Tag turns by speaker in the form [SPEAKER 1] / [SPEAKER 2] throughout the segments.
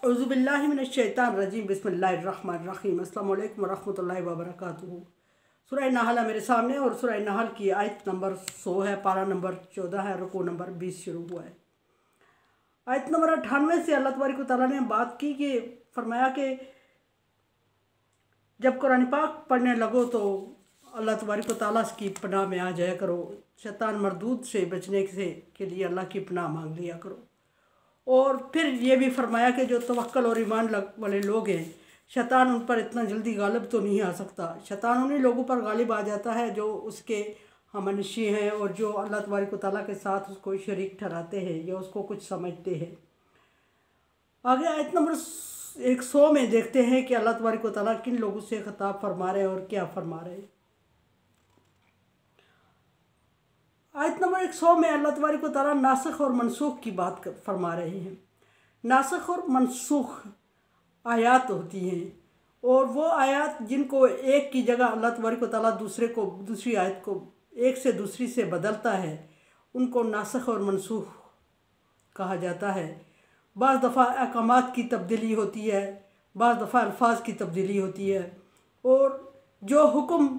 [SPEAKER 1] औज़ुबिल्लाहिमिनश्शैतानिर्रजीम बिस्मिल्लाहिर्रहमानिर्रहीम अस्सलामु अलैकुम वरहमतुल्लाहि वबरकातुहू। सूरह नहल है मेरे सामने और सूरह नहल की आयत नंबर 100 है, पारा नंबर 14 है, रुकू नंबर 20 शुरू हुआ है। आयत नंबर 98 से अल्लाह तबारक व तआला ने बात की कि फरमाया कि जब कुरान पाक पढ़ने लगो तो अल्लाह तबारक व तआला की पनाह में आ जाया करो, शैतान मरदूद से बचने से के लिए अल्लाह की पनाह मांग लिया करो। और फिर ये भी फरमाया कि जो तवक्कल और ईमान वाले लोग हैं, शैतान उन पर इतना जल्दी गालिब तो नहीं आ सकता। शैतान उन्हीं लोगों पर गालिब आ जाता है जो उसके हमनशी हैं और जो अल्लाह तबारक व तआला के साथ उसको शरीक ठहराते हैं या उसको कुछ समझते हैं। आगे आयत नंबर 100 में देखते हैं कि अल्लाह तबारक व तआला किन लोगों से खिताब फरमा रहे हैं और क्या फरमा रहे हैं। आयत नंबर 100 में अल्लाह तबारक व तआला नासख और मनसूख की बात फरमा रहे हैं। नासख और मनसूख आयात होती हैं और वो आयात जिनको एक की जगह अल्लाह तबारक व तआला दूसरी आयत को एक से दूसरी से बदलता है, उनको नासख और मनसूख कहा जाता है। बाज़ दफ़ा अहकामात की तब्दीली होती है, बाज़ दफ़ा अल्फाज की तब्दीली होती है और जो हुक्म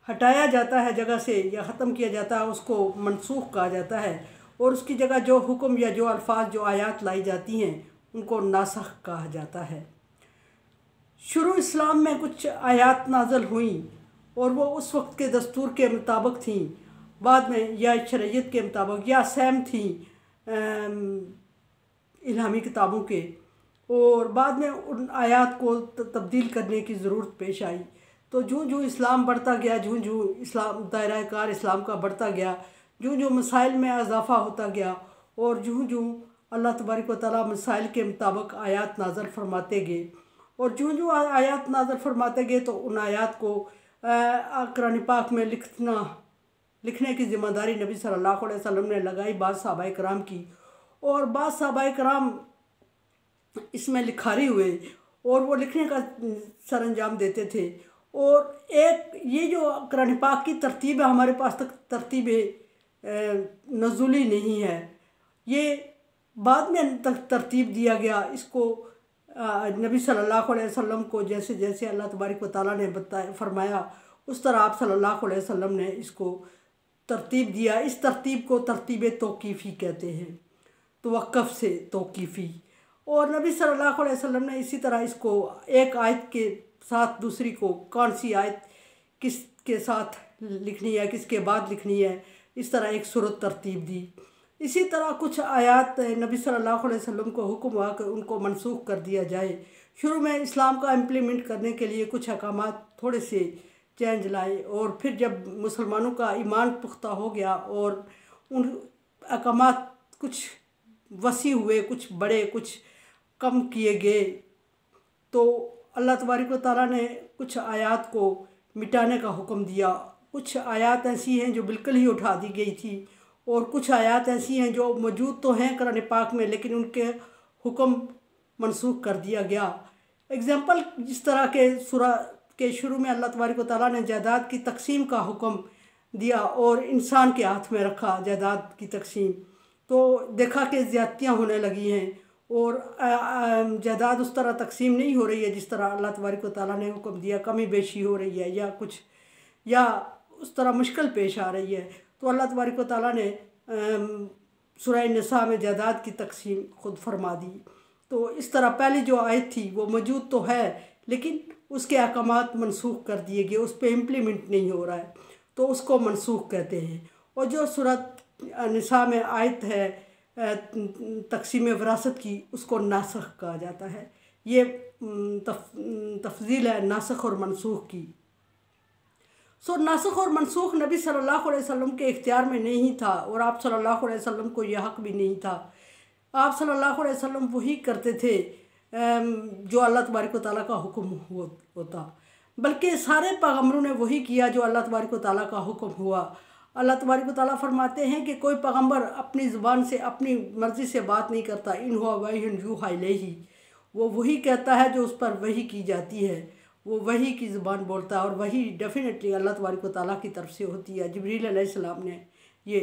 [SPEAKER 1] हटाया जाता है जगह से या ख़त्म किया जाता है उसको मनसूख कहा जाता है और उसकी जगह जो हुक्म या जो अल्फाज जो आयात लाई जाती हैं उनको नासख कहा जाता है। शुरू इस्लाम में कुछ आयात नाज़िल हुई और वो उस वक्त के दस्तूर के मुताबिक थी, बाद में या शरीयत के मुताबिक या सहम थी इल्हामी किताबों के, और बाद में उन आयात को तब्दील करने की ज़रूरत पेश आई। तो जूँ जूँ इस्लाम बढ़ता गया, जूँ जूँ इस्लाम दायरा कार इस्लाम का बढ़ता गया, जूँ जूँ मसाइल में इजाफ़ा होता गया और जूँ जूँ अल्लाह तबारक व तआला मसाइल के मुताबिक आयात नाज़िल फरमाते गए और जूँ जूँ आयात नाज़िल फरमाते गए तो उन आयात को कुरान पाक में लिखने की ज़िम्मेदारी नबी सल्लल्लाहु अलैहि वसल्लम ने लगाई बाज़ सहाबाए कराम की, और बाज़ सहाबाए कराम इसमें लिखारी हुए और वो लिखने का सरअंजाम देते थे। और एक ये जो कुरान पाक की तरतीब है, हमारे पास तक तरतीब नज़ुली नहीं है, ये बाद में तरतीब दिया गया। इसको नबी सल्लल्लाहु अलैहि वसल्लम को जैसे जैसे अल्लाह तबारक व तआला ने बताया फरमाया उस तरह आप सल्लल्लाहु अलैहि वसल्लम ने इसको तरतीब दिया। इस तरतीब को तरतीब तौक़ीफ़ी कहते हैं, तवक्कुफ़ से तौक़ीफ़ी। और नबी सल्लल्लाहु अलैहि वसल्लम ने इसी तरह इसको एक आयत के साथ दूसरी को कौन सी आयत किसके साथ लिखनी है, किसके बाद लिखनी है, इस तरह एक सूरत तरतीब दी। इसी तरह कुछ आयात नबी सल्लल्लाहु अलैहि वसल्लम को हुक्म हुआ कि उनको मनसूख कर दिया जाए। शुरू में इस्लाम का इम्प्लीमेंट करने के लिए कुछ अहकामात थोड़े से चेंज लाए और फिर जब मुसलमानों का ईमान पुख्ता हो गया और उन अहकामात कुछ वसी हुए, कुछ बड़े, कुछ कम किए गए, तो अल्लाह तबारक व तआला ने कुछ आयात को मिटाने का हुक्म दिया। कुछ आयात ऐसी हैं जो बिल्कुल ही उठा दी गई थी और कुछ आयात ऐसी हैं जो मौजूद तो हैं कुरान पाक में लेकिन उनके हुक्म मनसूख कर दिया गया। एग्ज़ाम्पल, जिस तरह के सूरह के शुरू में अल्लाह तबारक व तआला ने जायदाद की तकसीम का हुक्म दिया और इंसान के हाथ में रखा जायदाद की तकसीम, तो देखा कि ज़्यादतियाँ होने लगी हैं और जायदाद उस तरह तकसीम नहीं हो रही है जिस तरह अल्लाह तबारक व तआला ने हुक्म दिया, कमी बेशी हो रही है या कुछ या उस तरह मुश्किल पेश आ रही है। तो अल्लाह तबारक व तआला ने सूरह निसा में जायदाद की तकसीम खुद फरमा दी। तो इस तरह पहली जो आयत थी वो मौजूद तो है लेकिन उसके अहकामात मनसूख कर दिए गए, उस पर इम्प्लीमेंट नहीं हो रहा है, तो उसको मनसूख कहते हैं। और जो सूरह निसा में आयत है तकसीम विरासत की, उसको नासख कहा जाता है। ये तफजील है नासख और मनसूख की। नासख और मनसूख नबी सल्लल्लाहु अलैहि वसल्लम के इख्तियार में नहीं था और आप सल्लल्लाहु अलैहि वसल्लम को यह हक़ भी नहीं था। आप सल्लल्लाहु अलैहि वसल्लम वही करते थे जो अल्लाह तबारक व तआला का हुक्म होता, बल्कि सारे पैगम्बरों ने वही किया जो अल्लाह तबारक व तआला का हुक्म हुआ। अल्लाह तबारक व तआला फरमाते हैं कि कोई पैगम्बर अपनी ज़ुबान से अपनी मर्ज़ी से बात नहीं करता, इन हुआ वही यूहा इलैही, वो वही कहता है जो उस पर वही की जाती है, वो वही की ज़ुबान बोलता है और वही डेफिनेटली अल्लाह तबारक व तआला की तरफ से होती है। जिब्रील अलैहिस्सलाम ने ये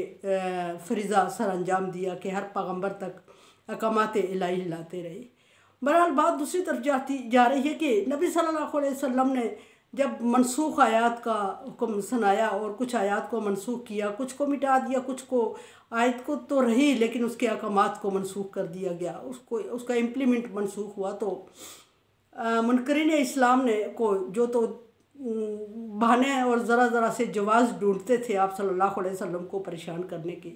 [SPEAKER 1] फरीज़ा सर अंजाम दिया कि हर पैगम्बर तक अहकामात इलाही लाते रहे। बहरहाल बात दूसरी तरफ जा रही है कि नबी सल्लल्लाहु अलैहि वसल्लम ने जब मनसूख आयात का हुक्म सुनाया और कुछ आयात को मनसूख किया, कुछ को मिटा दिया, कुछ को आयत को तो रही लेकिन उसके अहकामात को मनसूख कर दिया गया, उसका इम्प्लीमेंट मनसूख हुआ, तो मुनकरीन इस्लाम ने को जो तो बहाने और ज़रा से जवाज़ ढूंढते थे आप सल्लल्लाहु अलैहि वसल्लम को परेशान करने के,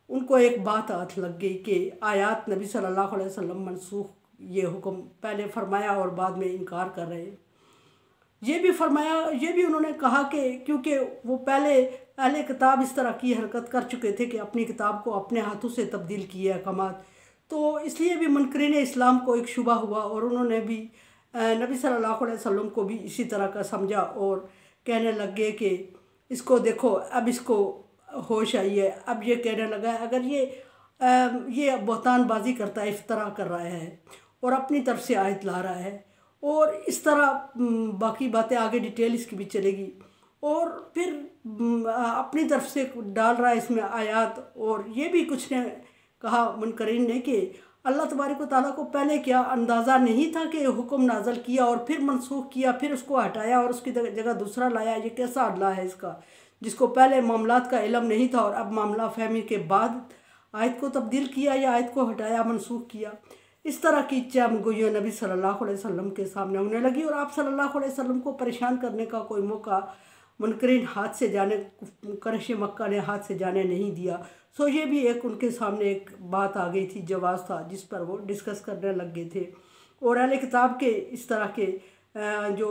[SPEAKER 1] उनको एक बात हाथ लग गई कि आयात नबी सल्लल्लाहु अलैहि वसल्लम मनसूख ये हुक्म पहले फरमाया और बाद में इनकार कर रहे। ये भी फरमाया, ये भी उन्होंने कहा कि क्योंकि वो पहले अहले किताब इस तरह की हरकत कर चुके थे कि अपनी किताब को अपने हाथों से तब्दील किए अहकामात, तो इसलिए भी मुनकरीन इस्लाम को एक शुबा हुआ और उन्होंने भी नबी सल्लल्लाहु अलैहि वसल्लम को भी इसी तरह का समझा और कहने लग गए कि इसको देखो, अब इसको होश आई है, अब ये कहने लगा है अगर ये बहतानबाजी करता है, इफ्तरा कर रहा है और अपनी तरफ से आयत ला रहा है, और इस तरह बाकी बातें आगे डिटेल इसकी भी चलेगी, और फिर अपनी तरफ से डाल रहा है इसमें आयात। और ये भी कुछ ने कहा मुनकरीन ने कि अल्लाह तबारक व तआला को पहले क्या अंदाज़ा नहीं था कि हुक्म नाज़ल किया और फिर मनसूख किया, फिर उसको हटाया और उसकी जगह दूसरा लाया? ये कैसा अल्लाह है इसका, जिसको पहले मामलात का इल्म नहीं था और अब मामला फहमी के बाद आयत को तब्दील किया या आयत को हटाया, मनसूख किया? इस तरह की चामगोइयाँ नबी सल्लल्लाहु अलैहि वसल्लम के सामने होने लगी और आप सल्लल्लाहु अलैहि वसल्लम को परेशान करने का कोई मौका मुनकरीन हाथ से जाने, कुरैश मक्का ने हाथ से जाने नहीं दिया। सो ये भी एक उनके सामने एक बात आ गई थी, जवाज़ था जिस पर वो डिस्कस करने लग गए थे। और अहले किताब के इस तरह के जो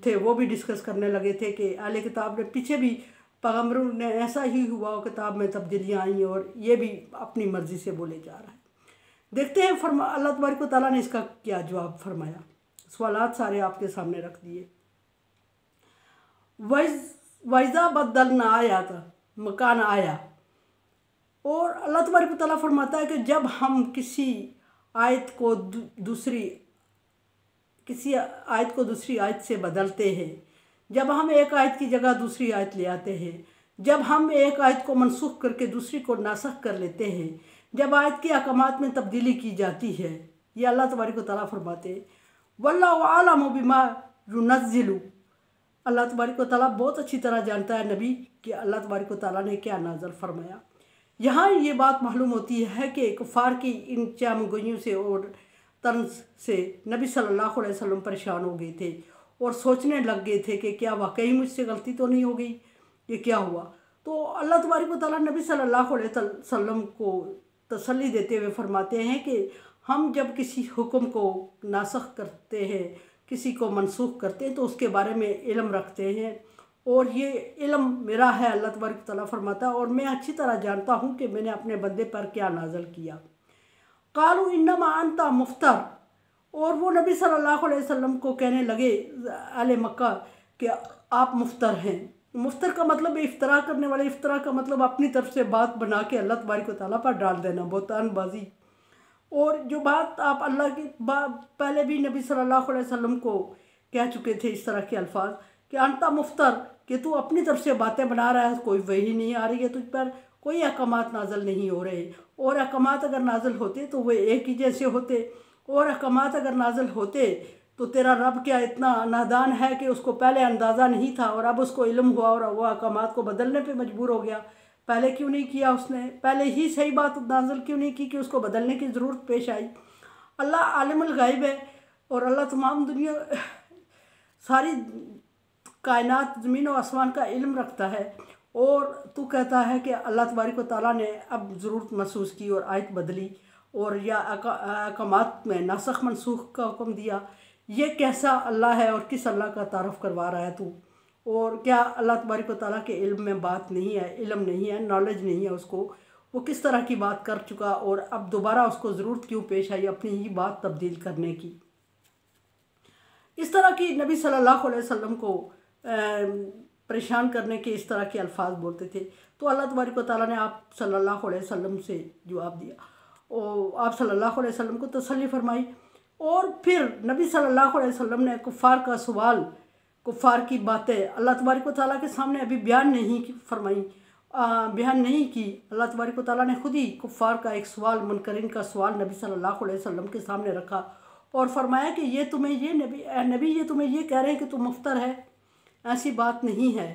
[SPEAKER 1] थे वो भी डिस्कस करने लगे थे कि अहले किताब ने पीछे भी पैगम्बरों ने ऐसा ही हुआ, किताब में तब्दीलियाँ आई और ये भी अपनी मर्ज़ी से बोले जा रहा है। देखते हैं अल्लाह तबारक व तआला ने इसका क्या जवाब फरमाया। सवालात सारे आपके सामने रख दिए। वैज़ा बदलना आया था मकान आया, और अल्लाह तबारक व तआला फरमाता है कि जब हम किसी आयत को दूसरी आयत से बदलते हैं, जब हम एक आयत की जगह दूसरी आयत ले आते हैं, जब हम एक आयत को मनसूख करके दूसरी को नासख कर लेते हैं, जब आयत के अहकामात में तब्दीली की जाती है, ये अल्लाह तबारक व तआला फरमाते हैं वल्लाहु आलमु बिमा युनज़्ज़िलु। अल्लाह तबारक व तआला बहुत अच्छी तरह जानता है नबी कि अल्लाह तबारक व तआला ने क्या नाज़िल फरमाया। यहाँ ये बात मालूम होती है कि कुफ़ार की इन चामगोइयों से और तर्ज से नबी सल्लल्लाहु अलैहि वसल्लम परेशान हो गए थे और सोचने लग गए थे कि क्या वाकई मुझसे गलती तो नहीं हो गई, ये क्या हुआ? तो अल्लाह तबारक व तआला नबी सल्लल्लाहु अलैहि वसल्लम को तसल्ली देते हुए फरमाते हैं कि हम जब किसी हुक्म को नासख करते हैं, किसी को मनसूख करते हैं, तो उसके बारे में इल्म रखते हैं और ये इल्म मेरा है, अल्लाह तबारक व तआला फरमाता है, और मैं अच्छी तरह जानता हूँ कि मैंने अपने बंदे पर क्या नाज़िल किया। कालू इन्नमा अंता मुफ्तर, और वो नबी सल्लल्लाहु अलैहि वसल्लम को कहने लगे अहले मक्का कि आप मुफ्तर हैं। मुफ्तर का मतलब इफ्तरा करने वाले, इफ्तरा का मतलब अपनी तरफ से बात बना के अल्लाह तबारक व तआला पर डाल देना, बहतानबाजी। और जो बात आप अल्लाह की पहले भी नबी सल्लल्लाहु अलैहि वसल्लम को कह चुके थे इस तरह के अल्फाज कि अंता मुफ्तर, कि तू अपनी तरफ से बातें बना रहा है, कोई वही नहीं आ रही है तुझ पर, कोई अहकामात नाज़िल नहीं हो रहे, और अहकामात अगर नाज़िल होते तो वे एक ही जैसे होते, और अहकामात अगर नाज़िल होते तो तेरा रब क्या इतना नादान है कि उसको पहले अंदाज़ा नहीं था और अब उसको इल्म हुआ और वह अहकामात को बदलने पे मजबूर हो गया? पहले क्यों नहीं किया उसने? पहले ही सही बात नाज़िल क्यों नहीं की कि उसको बदलने की ज़रूरत पेश आई? अल्लाह आलिमुल गायब है और अल्लाह तमाम दुनिया, सारी कायनात, ज़मीन और आसमान का इल्म रखता है, और तू कहता है कि अल्लाह तबारक व तआला ने अब ज़रूरत महसूस की और आयत बदली और या अहकामात में नासख मनसूख का हुक्म दिया। ये कैसा अल्लाह है और किस अल्लाह का तारफ़ करवा रहा है तू? और क्या अल्लाह तबारक व तआला के इल्म में बात नहीं है, इल्म नहीं है, नॉलेज नहीं है उसको? वो किस तरह की बात कर चुका और अब दोबारा उसको ज़रूरत क्यों पेश आई अपनी ही बात तब्दील करने की? इस तरह की नबी सल्लल्लाहु अलैहि वसल्लम को परेशान करने के इस तरह के अल्फाज बोलते थे। तो अल्लाह तबारक व तआला ने आप सल्लल्लाहु अलैहि वसल्लम से जवाब दिया और आप सल्लल्लाहु अलैहि वसल्लम को तसल्ली फरमाई, और फिर नबी सल्लल्लाहु अलैहि वसल्लम ने कुफ़ार का सवाल, कुफ़ार की बातें अल्लाह तबारक व तआला के सामने अभी बयान नहीं फरमाई, बयान नहीं की। अल्लाह तबारक व तआला ने खुद ही कुफ़ार का एक सवाल, मुनकरीन का सवाल नबी सल्लल्लाहु अलैहि वसल्लम के सामने रखा और फरमाया कि ये तुम्हें ये नबी ये तुम्हें ये कह रहे हैं कि तुम मुफ्तर है, ऐसी बात नहीं है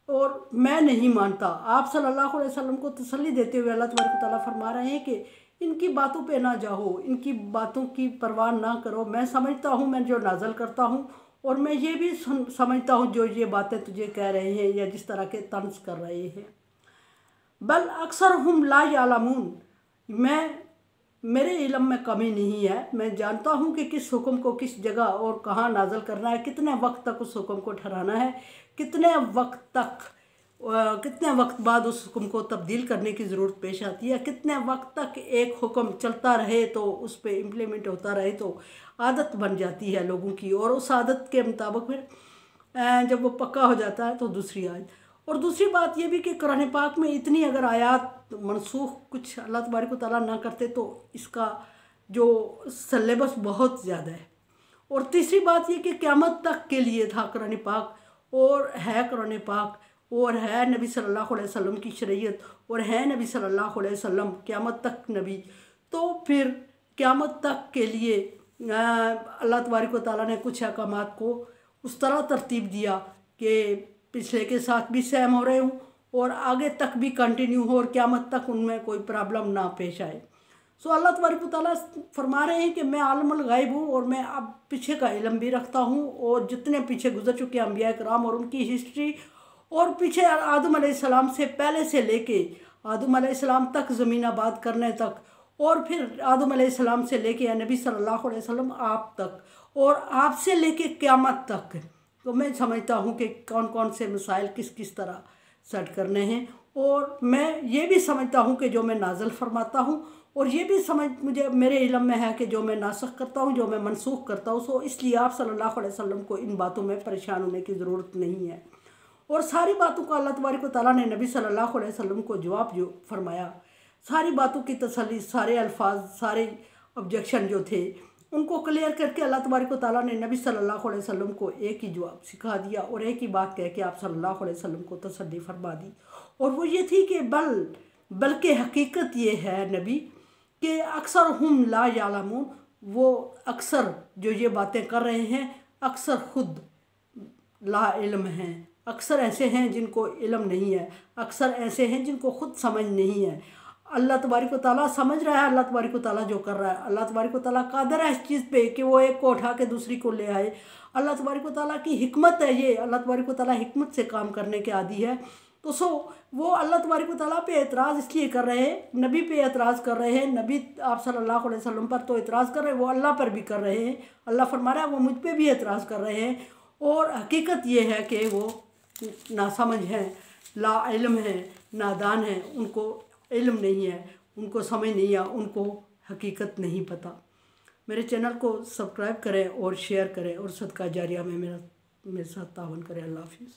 [SPEAKER 1] और मैं नहीं मानता। आप सल्लल्लाहु अलैहि वसल्लम को तसल्ली देते हुए अल्लाह तबारक व तआला फरमा रहे हैं कि इनकी बातों पे ना जाओ, इनकी बातों की परवाह ना करो। मैं समझता हूँ, मैं जो नाज़ल करता हूँ, और मैं ये भी समझता हूँ जो ये बातें तुझे कह रहे हैं या जिस तरह के तंज कर रहे हैं। बल अक्सर हम ला यालमून, मेरे इल्म में कमी नहीं है। मैं जानता हूँ कि किस हुक्म को किस जगह और कहाँ नाज़ल करना है, कितने वक्त तक उस हुक्म को ठहराना है, कितने वक्त बाद उस हुक्म को तब्दील करने की ज़रूरत पेश आती है, कितने वक्त तक एक हुक्म चलता रहे तो उस पर इम्प्लीमेंट होता रहे तो आदत बन जाती है लोगों की, और उस आदत के मुताबिक फिर जब वो पक्का हो जाता है तो दूसरी आयत। और दूसरी बात ये भी कि कुरान पाक में इतनी अगर आयात मनसूख कुछ अल्लाह तबारक व तआला ना करते तो इसका जो सलेबस बहुत ज़्यादा है। और तीसरी बात ये कि क़यामत तक के लिए था कुरान पाक, और है कुरान पाक, और है नबी सल्लल्लाहु अलैहि वसल्लम की शरीयत, और है नबी सल्लल्लाहु अलैहि वसल्लम क़यामत तक नबी। तो फिर क़यामत तक के लिए अल्लाह तबारक व तआला ने कुछ अहकामात को उस तरह तरतीब दिया कि पिछले के साथ भी सहम हो रहे हूँ और आगे तक भी कंटिन्यू हो और क़यामत तक उनमें कोई प्रॉब्लम ना पेश आए। सो अल्लाह तबारक व तआला फरमा रहे हैं कि मैं आलमुल गायब हूँ और मैं अब पीछे का इल्म भी रखता हूँ, और जितने पीछे गुजर चुके अंबिया कराम और उनकी हिस्ट्री, और पीछे आदम अलैहिस्सलाम से पहले से लेके आदम अलैहिस्सलाम तक ज़मीन आबाद करने तक, और फिर आदम अलैहिस्सलाम से लेके नबी सल्लल्लाहु अलैहि वसल्लम आप तक, और आपसे लेके क़यामत तक। तो मैं समझता हूँ कि कौन कौन से मसाइल किस किस तरह सेट करने हैं, और मैं ये भी समझता हूँ कि जो मैं नाज़िल फरमाता हूँ, और ये भी मुझे मेरे इल्म में है कि जो मैं नासख करता हूँ, जो मैं मनसूख करता हूँ, सो इसलिए आप सल्लल्लाहु अलैहि वसल्लम को इन बातों में परेशान होने की ज़रूरत नहीं है। और सारी बातों का अल्लाह तबारक व तआला ने नबी सल्लल्लाहु अलैहि वसल्लम को जवाब जो फरमाया, सारी बातों की तसल्ली, सारे अल्फाज, सारे ऑब्जेक्शन जो थे उनको क्लियर करके अल्लाह तबारक व तआला ने नबी सल्लल्लाहु अलैहि वसल्लम को एक ही जवाब सिखा दिया और एक ही बात कह के आप सल्लल्लाहु अलैहि वसल्लम को तसल्ली फरमा दी। और वो ये थी कि बल्कि हकीकत ये है नबी कि अक्सर हम ला यालमून, वो अक्सर जो ये बातें कर रहे हैं अक्सर खुद ला इल्म हैं, अक्सर ऐसे हैं जिनको इल्म नहीं है, अक्सर ऐसे हैं जिनको खुद समझ नहीं है। अल्लाह तबारक व तआला समझ रहा है, अल्लाह तबारक व तआला जो कर रहा है, अल्लाह तबारक व तआला कादिर है इस चीज़ पे कि वो एक को उठा के दूसरी को ले आए। अल्लाह तबारक व तआला की हिकमत है ये, अल्लाह तबारक व तआला हिकमत से काम करने के आदी है। तो वो अल्लाह तबारक व तआला पे एतराज़ इसलिए कर रहे हैं, नबी पे एतराज़ कर रहे हैं, नबी आप सल्लल्लाहु अलैहि वसल्लम पर तो एतराज़ कर रहे हैं, वो अल्लाह पर भी कर रहे हैं। अल्लाह फरमा रहा है वो मुझ पर भी एतराज़ कर रहे हैं। और हकीकत ये है कि वो नासमझ हैं, ला इल्म हैं, नादान हैं, उनको इल्म नहीं है, उनको समझ नहीं है, उनको हकीकत नहीं पता। मेरे चैनल को सब्सक्राइब करें और शेयर करें और सदका जारिया में मेरे साथ तावन करें। अल्लाह हाफिज़।